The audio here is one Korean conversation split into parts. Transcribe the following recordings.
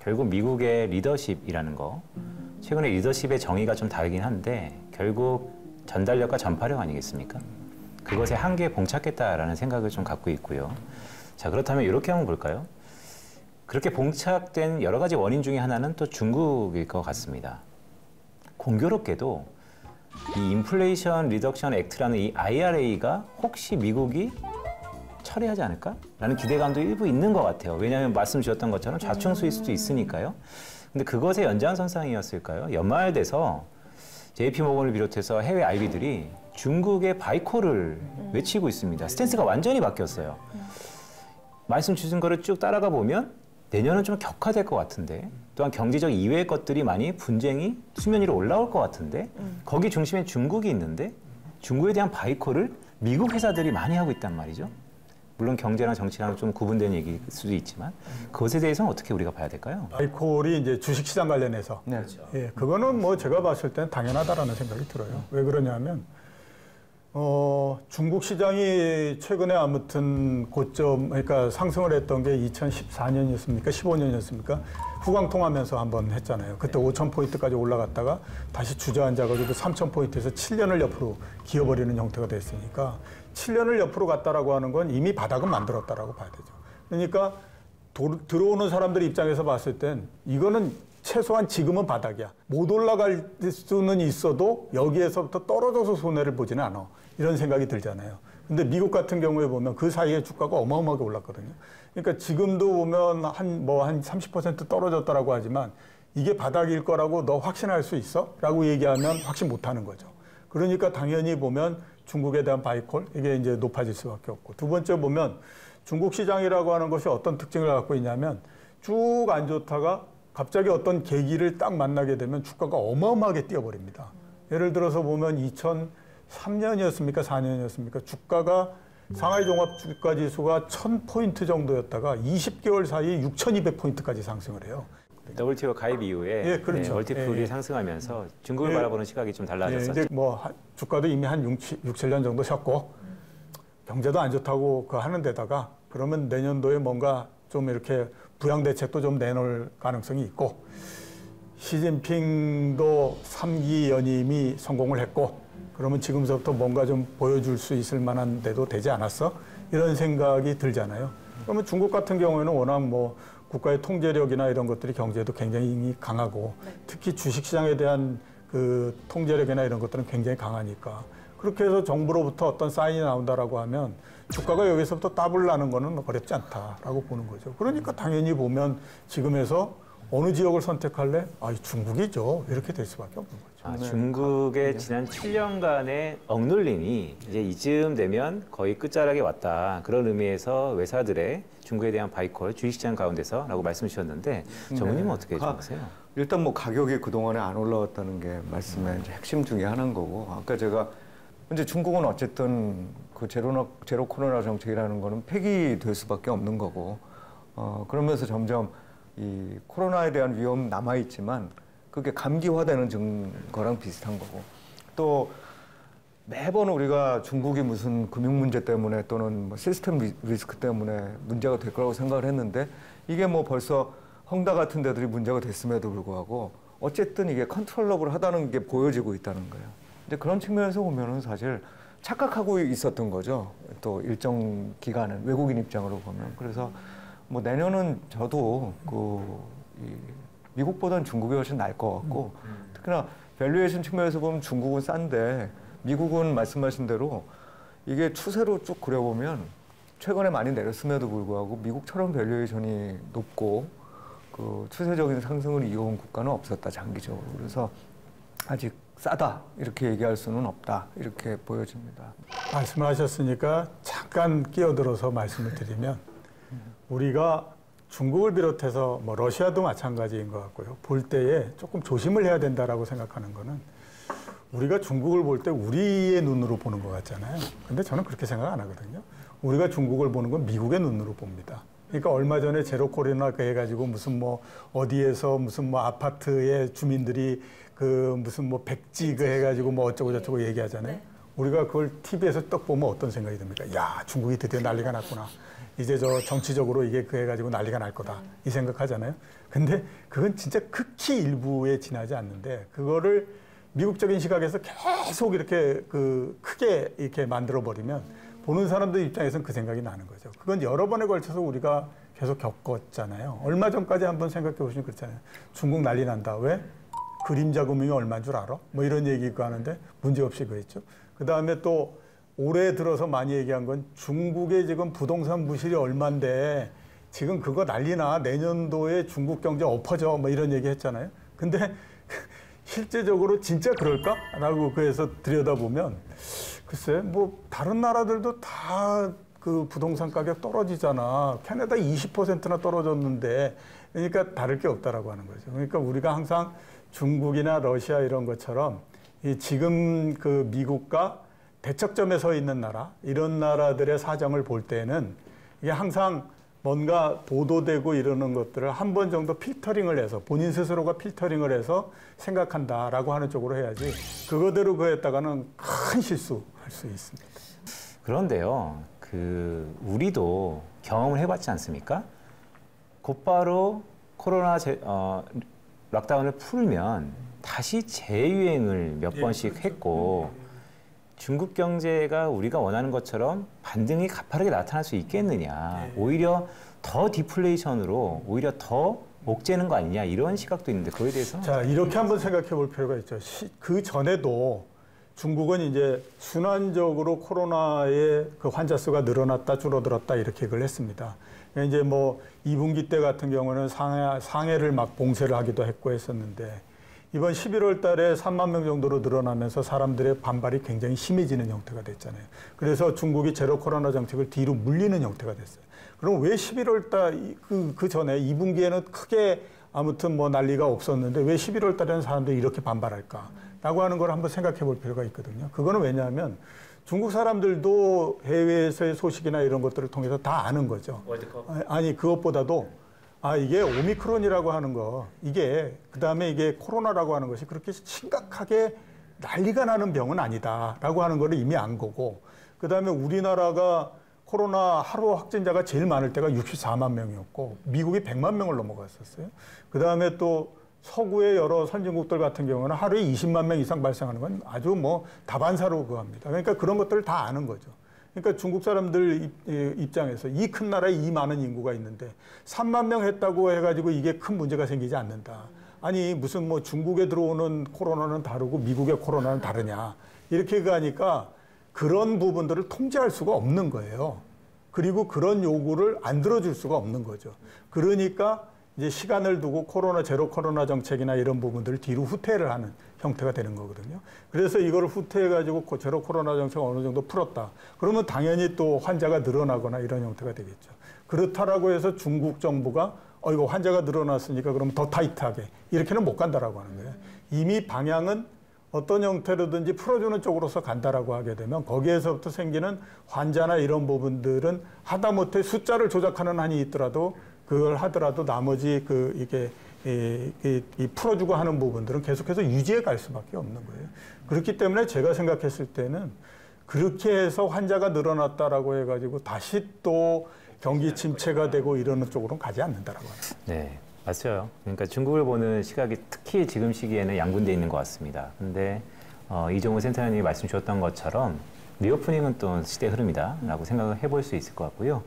결국 미국의 리더십이라는 거, 최근에 리더십의 정의가 좀 다르긴 한데 결국 전달력과 전파력 아니겠습니까? 그것에 한계에 봉착했다라는 생각을 좀 갖고 있고요. 자, 그렇다면 이렇게 한번 볼까요? 그렇게 봉착된 여러 가지 원인 중에 하나는 또 중국일 것 같습니다. 공교롭게도 이 인플레이션 리덕션 액트라는 이 IRA가 혹시 미국이 처리하지 않을까라는 기대감도 일부 있는 것 같아요. 왜냐하면 말씀 주셨던 것처럼 좌충수일 수도 있으니까요. 근데 그것의 연장선상이었을까요? 연말 돼서 JP모건을 비롯해서 해외 IB들이 중국의 바이콜을 외치고 있습니다. 스탠스가 완전히 바뀌었어요. 말씀 주신 거를 쭉 따라가 보면 내년은 좀 격화될 것 같은데, 또한 경제적 이외의 것들이 많이 분쟁이 수면 위로 올라올 것 같은데, 거기 중심에 중국이 있는데 중국에 대한 바이콜을 미국 회사들이 많이 하고 있단 말이죠. 물론 경제랑 정치랑 좀 구분된 얘기일 수도 있지만 그것에 대해서는 어떻게 우리가 봐야 될까요? 바이콜이 이제 주식시장 관련해서 네. 그렇죠. 예, 그거는 뭐 제가 봤을 때는 당연하다라는 생각이 들어요. 왜 그러냐면 중국 시장이 최근에 아무튼 고점, 그러니까 상승을 했던 게 2014년이었습니까? 15년이었습니까? 후광통하면서 한번 했잖아요. 그때 5,000포인트까지 올라갔다가 다시 주저앉아가지고 3,000포인트에서 7년을 옆으로 기어버리는 형태가 됐으니까 7년을 옆으로 갔다라고 하는 건 이미 바닥은 만들었다라고 봐야 되죠. 그러니까 들어오는 사람들 입장에서 봤을 땐 이거는 최소한 지금은 바닥이야. 못 올라갈 수는 있어도 여기에서부터 떨어져서 손해를 보지는 않아. 이런 생각이 들잖아요. 근데 미국 같은 경우에 보면 그 사이에 주가가 어마어마하게 올랐거든요. 그러니까 지금도 보면 한 30% 떨어졌다라고 하지만 이게 바닥일 거라고 너 확신할 수 있어? 라고 얘기하면 확신 못 하는 거죠. 그러니까 당연히 보면 중국에 대한 바이콜, 이게 이제 높아질 수밖에 없고. 두 번째 보면 중국 시장이라고 하는 것이 어떤 특징을 갖고 있냐면 쭉 안 좋다가 갑자기 어떤 계기를 딱 만나게 되면 주가가 어마어마하게 뛰어버립니다. 예를 들어서 보면 2003년이었습니까? 4년이었습니까? 주가가 상하이 종합주가지수가 1000포인트 정도였다가 20개월 사이에 6200포인트까지 상승을 해요. WTO 가입 이후에 예, 그렇죠. 멀티플이 상승하면서 중국을 바라보는 시각이 좀 달라졌었죠. 이제 주가도 이미 한 6, 7년 정도 쉬었고 경제도 안 좋다고 하는 데다가 그러면 내년도에 뭔가 좀 이렇게 부양 대책도 좀 내놓을 가능성이 있고 시진핑도 3기 연임이 성공을 했고 그러면 지금서부터 뭔가 좀 보여줄 수 있을 만한 데도 되지 않았어? 이런 생각이 들잖아요. 그러면 중국 같은 경우에는 워낙 국가의 통제력이나 이런 것들이 경제도 굉장히 강하고 특히 주식시장에 대한 그 통제력이나 이런 것들은 굉장히 강하니까 그렇게 해서 정부로부터 어떤 사인이 나온다라고 하면 주가가 여기서부터 더블 나는 거는 어렵지 않다라고 보는 거죠. 그러니까 당연히 보면 지금에서 어느 지역을 선택할래? 중국이죠. 이렇게 될 수밖에 없는 거죠. 중국의 지난 7년간의 억눌림이 이제 이쯤 되면 거의 끝자락에 왔다. 그런 의미에서 회사들의 중국에 대한 바이콜, 주식시장 가운데서라고 말씀 주셨는데 정우님은 어떻게 생각하세요? 일단 가격이 그동안에 안 올라왔다는 게 말씀의 이제 핵심 중에 하나인 거고 아까 제가 이제 중국은 어쨌든 그 제로 코로나 정책이라는 거는 폐기될 수밖에 없는 거고 그러면서 점점 이 코로나에 대한 위험 남아있지만 그게 감기화되는 거랑 비슷한 거고 또 매번 우리가 중국이 무슨 금융 문제 때문에 또는 시스템 리스크 때문에 문제가 될 거라고 생각을 했는데 이게 벌써 헝다 같은 데들이 문제가 됐음에도 불구하고 어쨌든 이게 컨트롤러블하다는 게 보여지고 있다는 거예요. 근데 그런 측면에서 보면은 사실 착각하고 있었던 거죠. 또 일정 기간은 외국인 입장으로 보면. 그래서 내년은 저도 미국보다는 중국이 훨씬 나을 것 같고 특히나 밸류에이션 측면에서 보면 중국은 싼데 미국은 말씀하신 대로 이게 추세로 쭉 그려보면 최근에 많이 내렸음에도 불구하고 미국처럼 밸류에이션이 높고 그 추세적인 상승을 이어온 국가는 없었다 장기적으로. 그래서 아직 싸다 이렇게 얘기할 수는 없다 이렇게 보여집니다. 말씀을 하셨으니까 잠깐 끼어들어서 말씀을 드리면 우리가 중국을 비롯해서 러시아도 마찬가지인 것 같고요. 볼 때에 조금 조심을 해야 된다라고 생각하는 거는 우리가 중국을 볼 때 우리의 눈으로 보는 것 같잖아요. 근데 저는 그렇게 생각 안 하거든요. 우리가 중국을 보는 건 미국의 눈으로 봅니다. 그러니까 얼마 전에 제로 코로나 해가지고 무슨 어디에서 무슨 아파트의 주민들이 그 무슨 백지 해가지고 어쩌고 저쩌고 얘기하잖아요. 우리가 그걸 TV에서 딱 보면 어떤 생각이 듭니까? 야, 중국이 드디어 난리가 났구나. 이제 저 정치적으로 이게 그해가지고 난리가 날 거다. 이 생각하잖아요. 근데 그건 진짜 극히 일부에 지나지 않는데 그거를 미국적인 시각에서 계속 이렇게 크게 이렇게 만들어버리면 보는 사람들 입장에서는 그 생각이 나는 거죠. 그건 여러 번에 걸쳐서 우리가 계속 겪었잖아요. 얼마 전까지 한번 생각해 보시면 그렇잖아요. 중국 난리 난다. 왜? 그림자 금융이 얼마인 줄 알아? 뭐 이런 얘기가 하는데 문제없이 그랬죠. 그 다음에 또 올해 들어서 많이 얘기한 건 중국의 지금 부동산 부실이 얼만데 지금 그거 난리나 내년도에 중국 경제 엎어져 뭐 이런 얘기 했잖아요. 근데 실제적으로 진짜 그럴까?라고 그래서 들여다보면 글쎄 뭐 다른 나라들도 다 그 부동산 가격 떨어지잖아. 캐나다 20%나 떨어졌는데 그러니까 다를 게 없다라고 하는 거죠. 그러니까 우리가 항상 중국이나 러시아 이런 것처럼 이 지금 그 미국과 대척점에 서 있는 나라 이런 나라들의 사정을 볼 때는 이게 항상 뭔가 보도되고 이러는 것들을 한 번 정도 필터링을 해서 본인 스스로가 필터링을 해서 생각한다라고 하는 쪽으로 해야지 그거대로 그랬다가는 큰 실수할 수 있습니다. 그런데요, 우리도 경험을 해봤지 않습니까? 곧바로 락다운을 풀면 다시 재유행을 몇 번씩 했고 중국 경제가 우리가 원하는 것처럼 반등이 가파르게 나타날 수 있겠느냐. 오히려 더 디플레이션으로 오히려 더 옥죄는 거 아니냐 이런 시각도 있는데 그거에 대해서 자 이렇게 한번 생각해 볼 필요가 있죠. 그 전에도 중국은 이제 순환적으로 코로나의 그 환자 수가 늘어났다 줄어들었다 이렇게 그걸 했습니다. 이제 뭐 2분기 때 같은 경우는 상해를 막 봉쇄를 하기도 했고 했었는데 이번 11월 달에 3만 명 정도로 늘어나면서 사람들의 반발이 굉장히 심해지는 형태가 됐잖아요. 그래서 중국이 제로 코로나 정책을 뒤로 물리는 형태가 됐어요. 그럼 왜 11월 달 그 전에 2분기에는 크게 아무튼 뭐 난리가 없었는데 왜 11월 달에는 사람들이 이렇게 반발할까라고 하는 걸 한번 생각해 볼 필요가 있거든요. 그거는 왜냐하면 중국 사람들도 해외에서의 소식이나 이런 것들을 통해서 다 아는 거죠. 월드컵? 아니 그것보다도 이게 오미크론이라고 하는 거, 이게, 그 다음에 이게 코로나라고 하는 것이 그렇게 심각하게 난리가 나는 병은 아니다라고 하는 걸 이미 안 거고, 그 다음에 우리나라가 코로나 하루 확진자가 제일 많을 때가 64만 명이었고, 미국이 100만 명을 넘어갔었어요. 그 다음에 또 서구의 여러 선진국들 같은 경우는 하루에 20만 명 이상 발생하는 건 아주 뭐 다반사로 그겁니다. 그러니까 그런 것들을 다 아는 거죠. 그러니까 중국 사람들 입장에서 이 큰 나라에 이 많은 인구가 있는데 3만 명 했다고 해가지고 이게 큰 문제가 생기지 않는다. 아니 무슨 뭐 중국에 들어오는 코로나는 다르고 미국의 코로나는 다르냐. 이렇게 가니까 그런 부분들을 통제할 수가 없는 거예요. 그리고 그런 요구를 안 들어줄 수가 없는 거죠. 그러니까 이제 시간을 두고 제로 코로나 정책이나 이런 부분들을 뒤로 후퇴를 하는 형태가 되는 거거든요. 그래서 이거를 후퇴해가지고 제로 코로나 정책을 어느 정도 풀었다. 그러면 당연히 또 환자가 늘어나거나 이런 형태가 되겠죠. 그렇다라고 해서 중국 정부가 이거 환자가 늘어났으니까 그럼 더 타이트하게 이렇게는 못 간다라고 하는 거예요. 이미 방향은 어떤 형태로든지 풀어주는 쪽으로서 간다라고 하게 되면 거기에서부터 생기는 환자나 이런 부분들은 하다못해 숫자를 조작하는 한이 있더라도 그걸 하더라도 나머지 이 풀어주고 하는 부분들은 계속해서 유지해 갈 수밖에 없는 거예요. 그렇기 때문에 제가 생각했을 때는 그렇게 해서 환자가 늘어났다라고 해가지고 다시 또 경기 침체가 되고 이러는 쪽으로는 가지 않는다라고 합니다. 네, 맞아요. 그러니까 중국을 보는 시각이 특히 지금 시기에는 양분돼 있는 것 같습니다. 근데 이종우 센터장님이 말씀 주셨던 것처럼 리오프닝은 또 시대의 흐름이다라고 생각을 해볼 수 있을 것 같고요.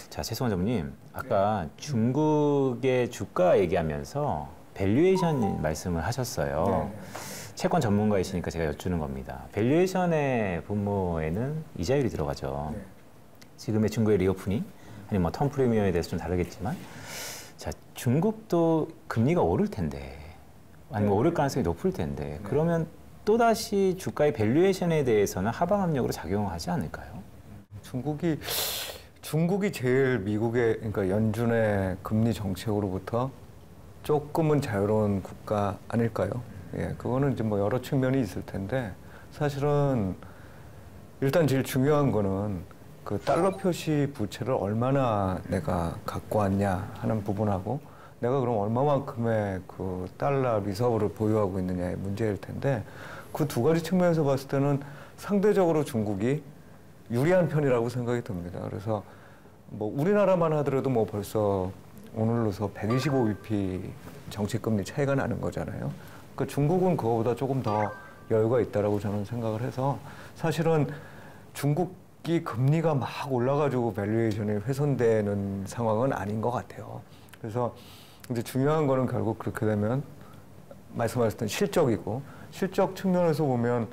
자, 최승원 전무님, 아까 중국의 주가 얘기하면서 밸류에이션 말씀을 하셨어요. 채권 전문가이시니까 제가 여쭈는 겁니다. 밸류에이션의 분모에는 이자율이 들어가죠. 지금의 중국의 리오프닝, 아니면 뭐 텀 프리미엄에 대해서 좀 다르겠지만, 자, 중국도 금리가 오를 텐데, 아니면 오를 가능성이 높을 텐데, 그러면 또다시 주가의 밸류에이션에 대해서는 하방 압력으로 작용하지 않을까요? 중국이 제일 미국의, 그러니까 연준의 금리 정책으로부터 조금은 자유로운 국가 아닐까요? 예, 그거는 이제 뭐 여러 측면이 있을 텐데, 사실은 일단 제일 중요한 거는 그 달러 표시 부채를 얼마나 내가 갖고 왔냐 하는 부분하고, 내가 그럼 얼마만큼의 그 달러 리서브를 보유하고 있느냐의 문제일 텐데, 그 두 가지 측면에서 봤을 때는 상대적으로 중국이 유리한 편이라고 생각이 듭니다. 그래서 뭐 우리나라만 하더라도 뭐 벌써 오늘로서 125bp 정책금리 차이가 나는 거잖아요. 그러니까 중국은 그거보다 조금 더 여유가 있다라고 저는 생각을 해서 사실은 중국이 금리가 막 올라가지고 밸류에이션이 훼손되는 상황은 아닌 것 같아요. 그래서 이제 중요한 거는 결국 그렇게 되면 말씀하셨던 실적이고 실적 측면에서 보면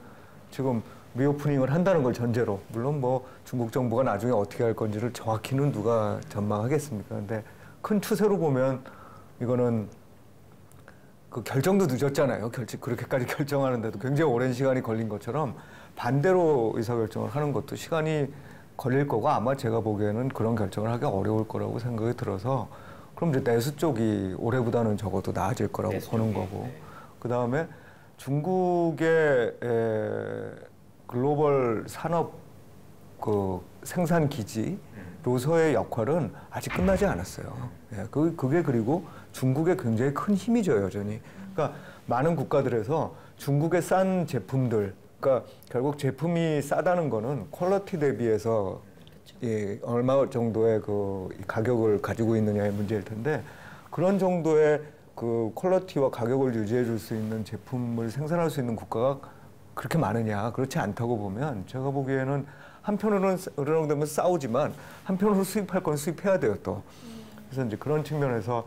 지금 리오프닝을 한다는 걸 전제로 물론 뭐 중국 정부가 나중에 어떻게 할 건지를 정확히는 누가 전망하겠습니까? 근데 큰 추세로 보면 이거는 그 결정도 늦었잖아요. 그렇게까지 결정하는데도 굉장히 오랜 시간이 걸린 것처럼 반대로 의사결정을 하는 것도 시간이 걸릴 거고 아마 제가 보기에는 그런 결정을 하기 어려울 거라고 생각이 들어서 그럼 이제 내수 쪽이 올해보다는 적어도 나아질 거라고 보는 거고 그 다음에 중국의 글로벌 산업 그 생산 기지로서의 역할은 아직 끝나지 않았어요. 예, 그게 그리고 중국의 굉장히 큰 힘이죠, 여전히. 그러니까 많은 국가들에서 중국의 싼 제품들, 그러니까 결국 제품이 싸다는 거는 퀄리티 대비해서 예, 얼마 정도의 그 가격을 가지고 있느냐의 문제일 텐데 그런 정도의 그 퀄리티와 가격을 유지해 줄 수 있는 제품을 생산할 수 있는 국가가 그렇게 많으냐? 그렇지 않다고 보면 제가 보기에는 한편으로는 어느정도면 싸우지만 한편으로 수입할 건 수입해야 돼요, 또. 그래서 이제 그런 측면에서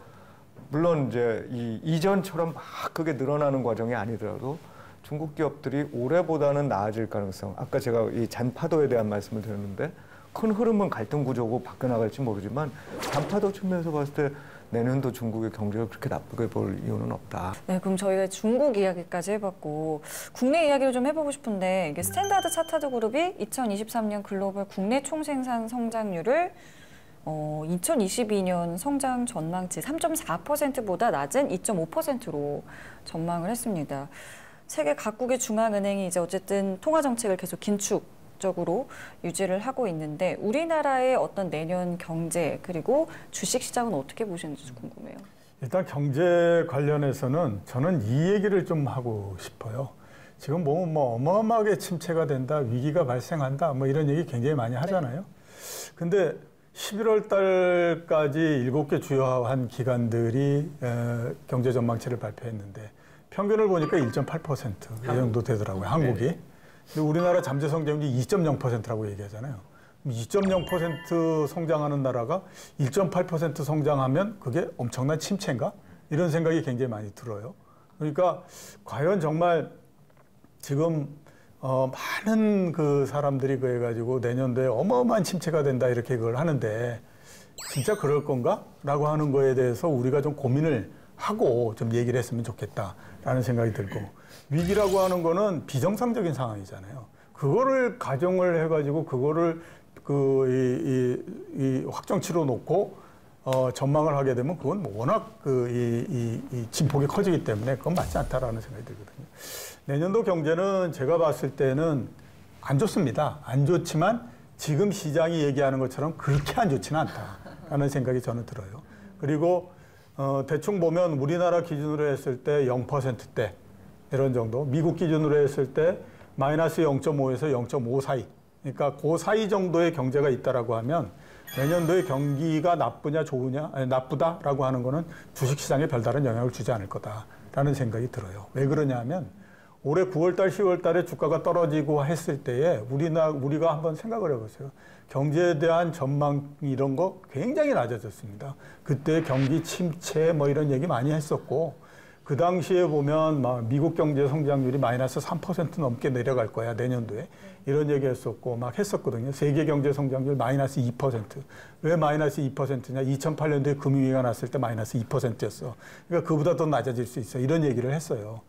물론 이제 이전처럼 막 크게 늘어나는 과정이 아니더라도 중국 기업들이 올해보다는 나아질 가능성. 아까 제가 이 잔파도에 대한 말씀을 드렸는데 큰 흐름은 갈등 구조고 바뀌어나갈지 모르지만 잔파도 측면에서 봤을 때 내년도 중국의 경제가 그렇게 나쁘게 볼 이유는 없다. 네, 그럼 저희가 중국 이야기까지 해봤고 국내 이야기를 좀 해보고 싶은데 이게 스탠다드 차타드 그룹이 2023년 글로벌 국내 총생산 성장률을 2022년 성장 전망치 3.4%보다 낮은 2.5%로 전망을 했습니다. 세계 각국의 중앙은행이 이제 어쨌든 통화 정책을 계속 긴축적으로 유지를 하고 있는데 우리나라의 어떤 내년 경제 그리고 주식 시장은 어떻게 보시는지 궁금해요. 일단 경제 관련해서는 저는 이 얘기를 좀 하고 싶어요. 지금 뭐 어마어마하게 침체가 된다, 위기가 발생한다, 뭐 이런 얘기 굉장히 많이 하잖아요. 근데 11월 달까지 7개 주요한 기관들이 경제 전망치를 발표했는데 평균을 보니까 1.8% 이 정도 되더라고요, 한국이. 근데 우리나라 잠재 성장률이 2.0%라고 얘기하잖아요. 2.0% 성장하는 나라가 1.8% 성장하면 그게 엄청난 침체인가? 이런 생각이 굉장히 많이 들어요. 그러니까 과연 정말 지금 많은 그 사람들이 그래 가지고 내년도에 어마어마한 침체가 된다 이렇게 그걸 하는데 진짜 그럴 건가? 라고 하는 거에 대해서 우리가 좀 고민을 하고 좀 얘기를 했으면 좋겠다라는 생각이 들고 위기라고 하는 거는 비정상적인 상황이잖아요. 그거를 가정을 해가지고 그거를 이 확정치로 놓고 전망을 하게 되면 그건 워낙 이 진폭이 커지기 때문에 그건 맞지 않다라는 생각이 들거든요. 내년도 경제는 제가 봤을 때는 안 좋습니다. 안 좋지만 지금 시장이 얘기하는 것처럼 그렇게 안 좋지는 않다라는 생각이 저는 들어요. 그리고 대충 보면 우리나라 기준으로 했을 때 0%대 이런 정도, 미국 기준으로 했을 때 마이너스 0.5에서 0.5 사이, 그러니까 그 사이 정도의 경제가 있다라고 하면 내년도에 경기가 나쁘냐 좋으냐, 아니, 나쁘다라고 하는 거는 주식시장에 별다른 영향을 주지 않을 거다라는 생각이 들어요. 왜 그러냐 하면 올해 9월달, 10월달에 주가가 떨어지고 했을 때에 우리가 한번 생각을 해보세요. 경제에 대한 전망 이런 거 굉장히 낮아졌습니다. 그때 경기 침체 뭐 이런 얘기 많이 했었고 그 당시에 보면 막 미국 경제 성장률이 마이너스 3% 넘게 내려갈 거야 내년도에 이런 얘기 했었고 막 했었거든요. 세계 경제 성장률 마이너스 2%. 왜 마이너스 2%냐? 2008년도에 금융위기가 났을 때 마이너스 2%였어. 그러니까 그보다 더 낮아질 수 있어. 이런 얘기를 했어요.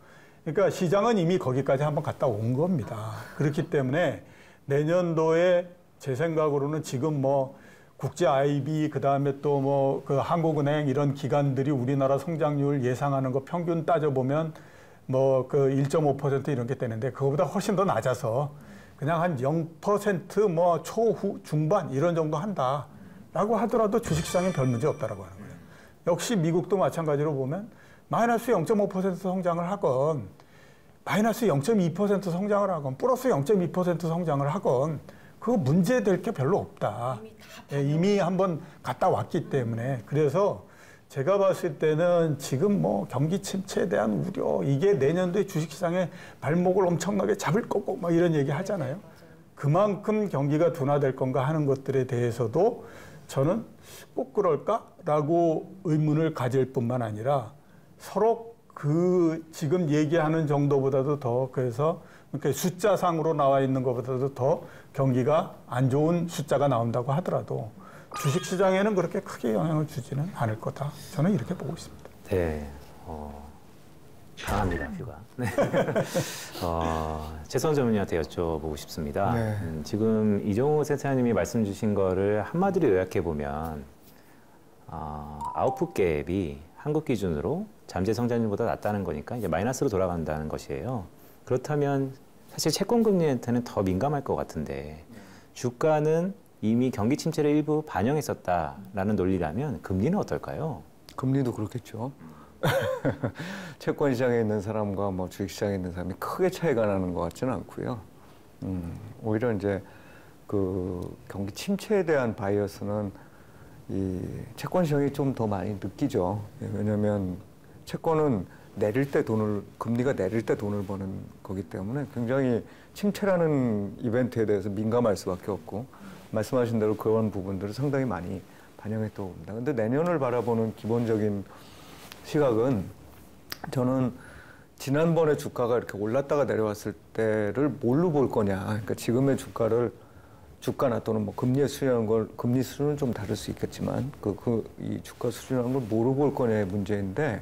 그러니까 시장은 이미 거기까지 한번 갔다 온 겁니다. 그렇기 때문에 내년도에 제 생각으로는 지금 뭐 국제 IB 그다음에 또 뭐 그 한국은행 이런 기관들이 우리나라 성장률 예상하는 거 평균 따져보면 뭐 그 1.5% 이런 게 되는데 그거보다 훨씬 더 낮아서 그냥 한 0% 뭐 초후 중반 이런 정도 한다라고 하더라도 주식시장에 별 문제 없다라고 하는 거예요. 역시 미국도 마찬가지로 보면 마이너스 0.5% 성장을 하건 마이너스 0.2% 성장을 하건 플러스 0.2% 성장을 하건 그거 문제될 게 별로 없다. 이미 한번 갔다 왔기 때문에. 그래서 제가 봤을 때는 지금 뭐 경기 침체에 대한 우려, 이게 내년도에 주식시장에 발목을 엄청나게 잡을 거고 뭐 이런 얘기 하잖아요. 그만큼 경기가 둔화될 건가 하는 것들에 대해서도 저는 꼭 그럴까라고 의문을 가질 뿐만 아니라 서로 그 지금 얘기하는 정도보다도 더 그래서 그러니까 숫자상으로 나와 있는 것보다도 더 경기가 안 좋은 숫자가 나온다고 하더라도 주식시장에는 그렇게 크게 영향을 주지는 않을 거다. 저는 이렇게 보고 있습니다. 네, 강합니다, 뷰가. 네. 최선 전문의한테 여쭤보고 싶습니다. 네. 지금 이종호 센터장님이 말씀 주신 거를 한마디로 요약해 보면 아웃풋 갭이 한국 기준으로 잠재 성장률보다 낮다는 거니까 이제 마이너스로 돌아간다는 것이에요. 그렇다면 사실 채권 금리한테는 더 민감할 것 같은데 주가는 이미 경기 침체를 일부 반영했었다라는 논리라면 금리는 어떨까요? 금리도 그렇겠죠. 채권 시장에 있는 사람과 뭐 주식 시장에 있는 사람이 크게 차이가 나는 것 같지는 않고요. 오히려 이제 그 경기 침체에 대한 바이어스는 이 채권 시장이 좀 더 많이 느끼죠. 왜냐하면 채권은 금리가 내릴 때 돈을 버는 거기 때문에 굉장히 침체라는 이벤트에 대해서 민감할 수밖에 없고 말씀하신 대로 그런 부분들을 상당히 많이 반영했다고 봅니다. 근데 내년을 바라보는 기본적인 시각은 저는 지난번에 주가가 이렇게 올랐다가 내려왔을 때를 뭘로 볼 거냐. 그러니까 지금의 주가나 또는 뭐 금리의 수준이라는 걸, 금리 수준은 좀 다를 수 있겠지만 이 주가 수준이라는 걸 뭐로 볼 거냐의 문제인데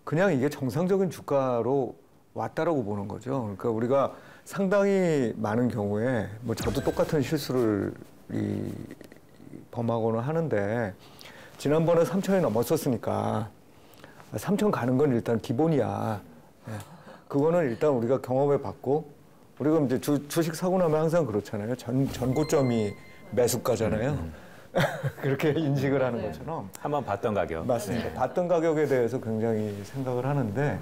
그냥 이게 정상적인 주가로 왔다라고 보는 거죠. 그러니까 우리가 상당히 많은 경우에 뭐 저도 똑같은 실수를 범하고는 하는데 지난번에 3천이 넘었었으니까 3천 가는 건 일단 기본이야. 그거는 일단 우리가 경험해 봤고 우리가 이제 주식 사고 나면 항상 그렇잖아요. 전고점이 매수가잖아요. 그렇게 인식을 하는 것처럼. 한번 봤던 가격. 맞습니다. 봤던 가격에 대해서 굉장히 생각을 하는데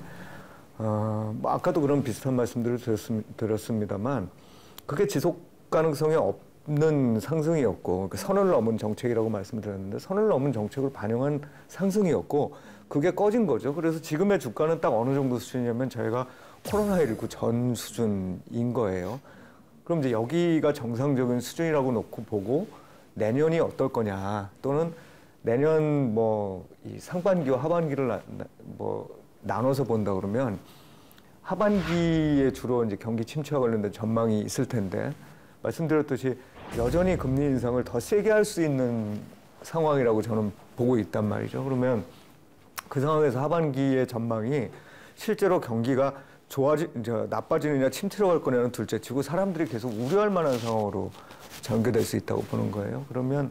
뭐 아까도 그런 비슷한 말씀들을 드렸습니다만 그게 지속 가능성이 없는 상승이었고 그러니까 선을 넘은 정책이라고 말씀드렸는데 선을 넘은 정책을 반영한 상승이었고 그게 꺼진 거죠. 그래서 지금의 주가는 딱 어느 정도 수준이냐면 저희가 코로나19 전 수준인 거예요. 그럼 이제 여기가 정상적인 수준이라고 놓고 보고 내년이 어떨 거냐 또는 내년 뭐 이 상반기와 하반기를 나눠서 본다 그러면 하반기에 주로 이제 경기 침체와 관련된 전망이 있을 텐데 말씀드렸듯이 여전히 금리 인상을 더 세게 할 수 있는 상황이라고 저는 보고 있단 말이죠. 그러면 그 상황에서 하반기의 전망이 실제로 경기가 나빠지느냐 침체로 갈 거냐는 둘째치고 사람들이 계속 우려할 만한 상황으로 전개될 수 있다고 보는 거예요. 그러면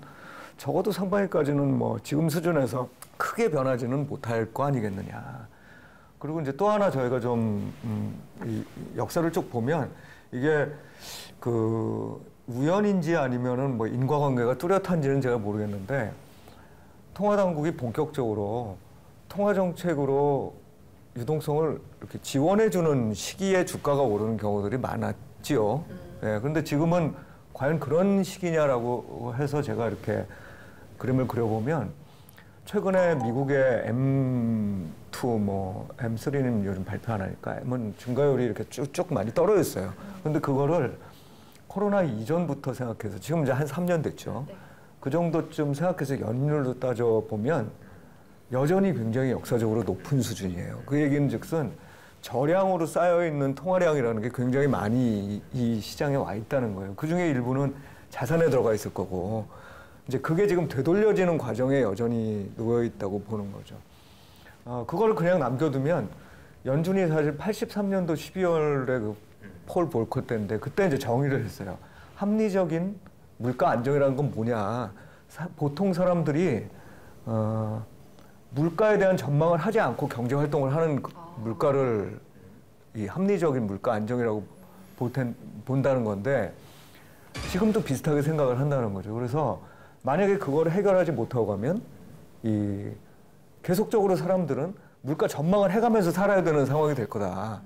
적어도 상반기까지는 뭐 지금 수준에서 크게 변하지는 못할 거 아니겠느냐. 그리고 이제 또 하나 저희가 좀 이 역사를 쭉 보면 이게 그 우연인지 아니면은 뭐 인과관계가 뚜렷한지는 제가 모르겠는데 통화당국이 본격적으로 통화정책으로 유동성을 이렇게 지원해주는 시기에 주가가 오르는 경우들이 많았지요. 네, 그런데 지금은 과연 그런 시기냐라고 해서 제가 이렇게 그림을 그려보면 최근에 미국의 M2, 뭐 M3는 요즘 발표 안 하니까 M은 증가율이 이렇게 쭉쭉 많이 떨어졌어요. 그런데 그거를 코로나 이전부터 생각해서 지금 이제 한 3년 됐죠. 그 정도쯤 생각해서 연율로 따져보면 여전히 굉장히 역사적으로 높은 수준이에요. 그 얘기는 즉슨 저량으로 쌓여있는 통화량이라는 게 굉장히 많이 이 시장에 와 있다는 거예요. 그중에 일부는 자산에 들어가 있을 거고 이제 그게 지금 되돌려지는 과정에 여전히 놓여있다고 보는 거죠. 그걸 그냥 남겨두면 연준이 사실 83년도 12월에 그 폴 볼커 때인데 그때 이제 정의를 했어요. 합리적인 물가 안정이라는 건 뭐냐. 보통 사람들이 물가에 대한 전망을 하지 않고 경제 활동을 하는 물가를 이 합리적인 물가 안정이라고 본다는 건데 지금도 비슷하게 생각을 한다는 거죠. 그래서 만약에 그걸 해결하지 못하고 가면 이 계속적으로 사람들은 물가 전망을 해가면서 살아야 되는 상황이 될 거다.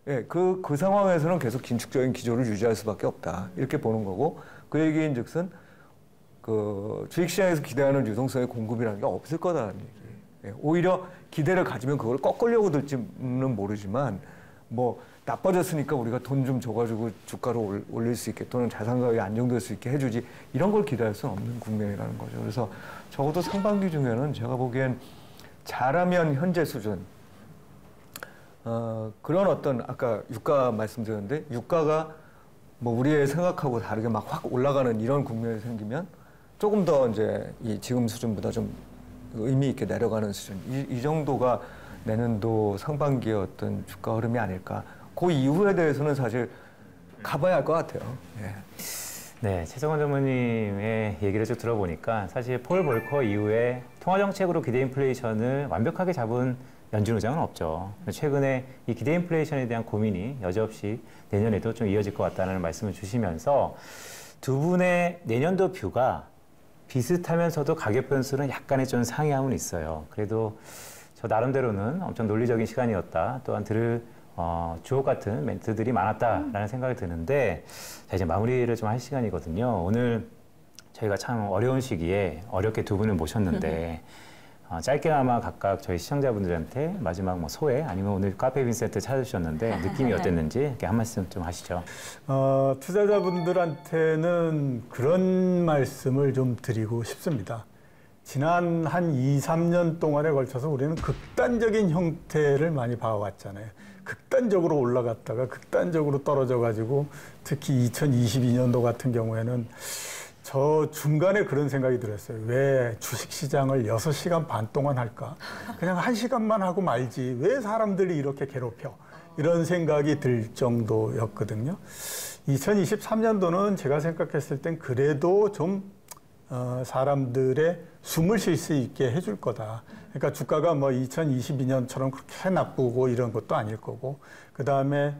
예, 그 상황에서는 계속 긴축적인 기조를 유지할 수밖에 없다. 이렇게 보는 거고, 그 얘기인즉슨 그 주식시장에서 기대하는 유동성의 공급이라는 게 없을 거다라는 얘기. 예, 오히려 기대를 가지면 그걸 꺾으려고 들지는 모르지만 뭐 나빠졌으니까 우리가 돈 좀 줘가지고 주가를 올릴 수 있게 또는 자산 가격이 안정될 수 있게 해주지 이런 걸 기대할 수는 없는 국면이라는 거죠. 그래서 적어도 상반기 중에는 제가 보기엔 잘하면 현재 수준 그런 어떤 아까 유가 말씀드렸는데 유가가 뭐 우리의 생각하고 다르게 막 확 올라가는 이런 국면이 생기면 조금 더 이제 이 지금 수준보다 좀 의미 있게 내려가는 수준 이 정도가 내년도 상반기의 어떤 주가 흐름이 아닐까. 그 이후에 대해서는 사실 가봐야 할 것 같아요. 예. 네, 최성원 전무님의 얘기를 쭉 들어보니까 사실 폴 볼커 이후에 통화정책으로 기대 인플레이션을 완벽하게 잡은 연준 의장은 없죠. 최근에 이 기대 인플레이션에 대한 고민이 여지없이 내년에도 좀 이어질 것 같다는 말씀을 주시면서 두 분의 내년도 뷰가 비슷하면서도 가격 변수는 약간의 좀 상이함은 있어요. 그래도 저 나름대로는 엄청 논리적인 시간이었다. 또한 들을 주옥 같은 멘트들이 많았다라는 생각이 드는데 자, 이제 마무리를 좀 할 시간이거든요. 오늘 저희가 참 어려운 시기에 어렵게 두 분을 모셨는데 짧게나마 각각 저희 시청자분들한테 마지막 뭐 소회 아니면 오늘 카페 빈센트 찾으셨는데 느낌이 어땠는지 이렇게 한 말씀 좀 하시죠. 투자자분들한테는 그런 말씀을 좀 드리고 싶습니다. 지난 한 2, 3년 동안에 걸쳐서 우리는 극단적인 형태를 많이 봐왔잖아요. 극단적으로 올라갔다가 극단적으로 떨어져가지고 특히 2022년도 같은 경우에는 저 중간에 그런 생각이 들었어요. 왜 주식시장을 6시간 반 동안 할까? 그냥 1시간만 하고 말지. 왜 사람들이 이렇게 괴롭혀? 이런 생각이 들 정도였거든요. 2023년도는 제가 생각했을 땐 그래도 좀 사람들의 숨을 쉴 수 있게 해줄 거다. 그러니까 주가가 뭐 2022년처럼 그렇게 나쁘고 이런 것도 아닐 거고, 그 다음에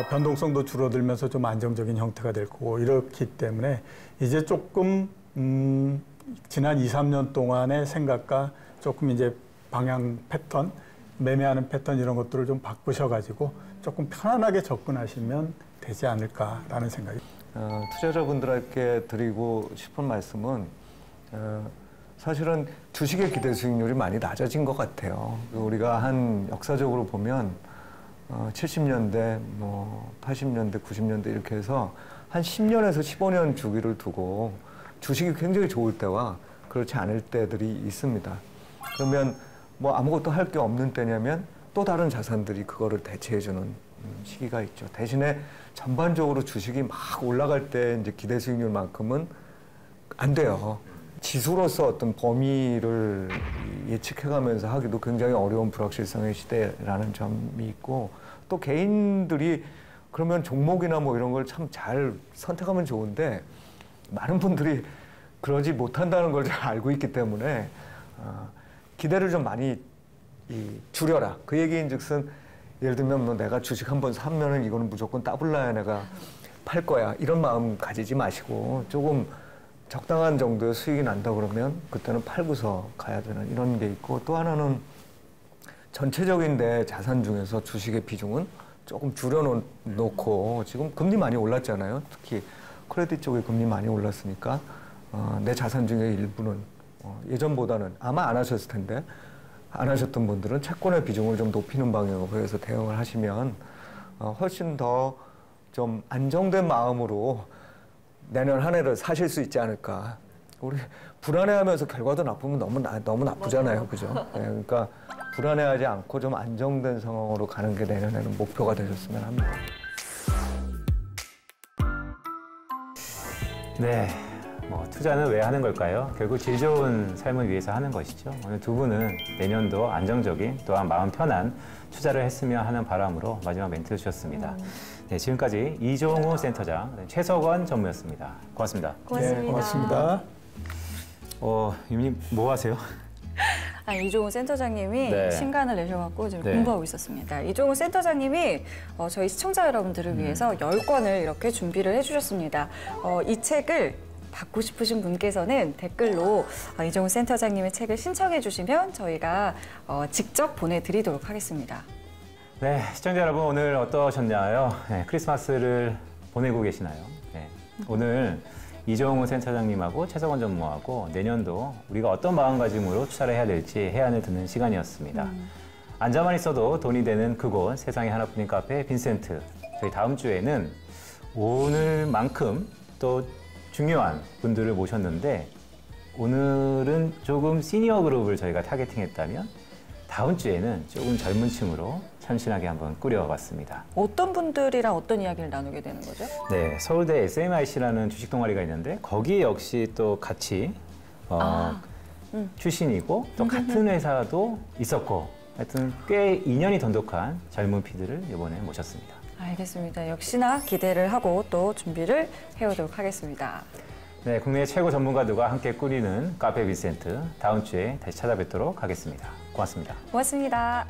변동성도 줄어들면서 좀 안정적인 형태가 될 거고, 이렇기 때문에 이제 조금 지난 2, 3년 동안의 생각과 조금 이제 방향 패턴, 매매하는 패턴 이런 것들을 좀 바꾸셔가지고 조금 편안하게 접근하시면 되지 않을까라는 생각이. 투자자분들에게 드리고 싶은 말씀은 사실은 주식의 기대 수익률이 많이 낮아진 것 같아요. 우리가 한 역사적으로 보면 70년대, 뭐 80년대, 90년대 이렇게 해서 한 10년에서 15년 주기를 두고 주식이 굉장히 좋을 때와 그렇지 않을 때들이 있습니다. 그러면 뭐 아무것도 할 게 없는 때냐면 또 다른 자산들이 그거를 대체해주는 시기가 있죠. 대신에 전반적으로 주식이 막 올라갈 때 이제 기대 수익률만큼은 안 돼요. 지수로서 어떤 범위를 예측해가면서 하기도 굉장히 어려운 불확실성의 시대라는 점이 있고, 또 개인들이 그러면 종목이나 뭐 이런 걸 참 잘 선택하면 좋은데 많은 분들이 그러지 못한다는 걸 잘 알고 있기 때문에 기대를 좀 많이 줄여라. 그 얘기인즉슨 예를 들면 뭐 내가 주식 한번 사면은 이거는 무조건 따블라야 내가 팔 거야. 이런 마음 가지지 마시고 조금 적당한 정도의 수익이 난다 그러면 그때는 팔고서 가야 되는 이런 게 있고, 또 하나는 전체적인 내 자산 중에서 주식의 비중은 조금 줄여놓고 지금 금리 많이 올랐잖아요. 특히 크레딧 쪽에 금리 많이 올랐으니까 내 자산 중에 일부는 예전보다는 아마 안 하셨을 텐데 안 하셨던 분들은 채권의 비중을 좀 높이는 방향으로 해서 대응을 하시면 훨씬 더 좀 안정된 마음으로 내년 한 해를 사실 수 있지 않을까. 우리 불안해하면서 결과도 나쁘면 너무 나쁘잖아요, 그죠? 네, 그러니까 불안해하지 않고 좀 안정된 상황으로 가는 게 내년에는 목표가 되셨으면 합니다. 네, 뭐 투자는 왜 하는 걸까요? 결국 질 좋은 삶을 위해서 하는 것이죠. 오늘 두 분은 내년도 안정적인 또한 마음 편한 투자를 했으면 하는 바람으로 마지막 멘트 주셨습니다. 네, 지금까지 이종우 센터장, 최석원 전무였습니다. 고맙습니다. 고맙습니다. 네, 고맙습니다. 유님 뭐 하세요? 이종우 센터장님이 네. 신간을 내셔갖고 지금 네. 공부하고 있었습니다. 이종우 센터장님이 저희 시청자 여러분들을 위해서 10권을 이렇게 준비를 해주셨습니다. 이 책을 받고 싶으신 분께서는 댓글로 이종훈 센터장님의 책을 신청해 주시면 저희가 직접 보내드리도록 하겠습니다. 네, 시청자 여러분 오늘 어떠셨나요? 네, 크리스마스를 보내고 계시나요? 네, 오늘 이종훈 센터장님하고 최석원 전무하고 내년도 우리가 어떤 마음가짐으로 투자를 해야 될지 해안을 듣는 시간이었습니다. 앉아만 있어도 돈이 되는 그곳 세상에 하나뿐인 카페 빈센트. 저희 다음 주에는 오늘만큼 또 중요한 분들을 모셨는데 오늘은 조금 시니어 그룹을 저희가 타겟팅했다면 다음 주에는 조금 젊은 층으로 참신하게 한번 꾸려봤습니다. 어떤 분들이랑 어떤 이야기를 나누게 되는 거죠? 네, 서울대 SMIC라는 주식 동아리가 있는데 거기 역시 또 같이 출신이고 또 같은 회사도 있었고 하여튼 꽤 인연이 돈독한 젊은 피들을 이번에 모셨습니다. 알겠습니다. 역시나 기대를 하고 또 준비를 해오도록 하겠습니다. 네, 국내 최고 전문가들과 함께 꾸리는 카페 빈센트 다음 주에 다시 찾아뵙도록 하겠습니다. 고맙습니다. 고맙습니다.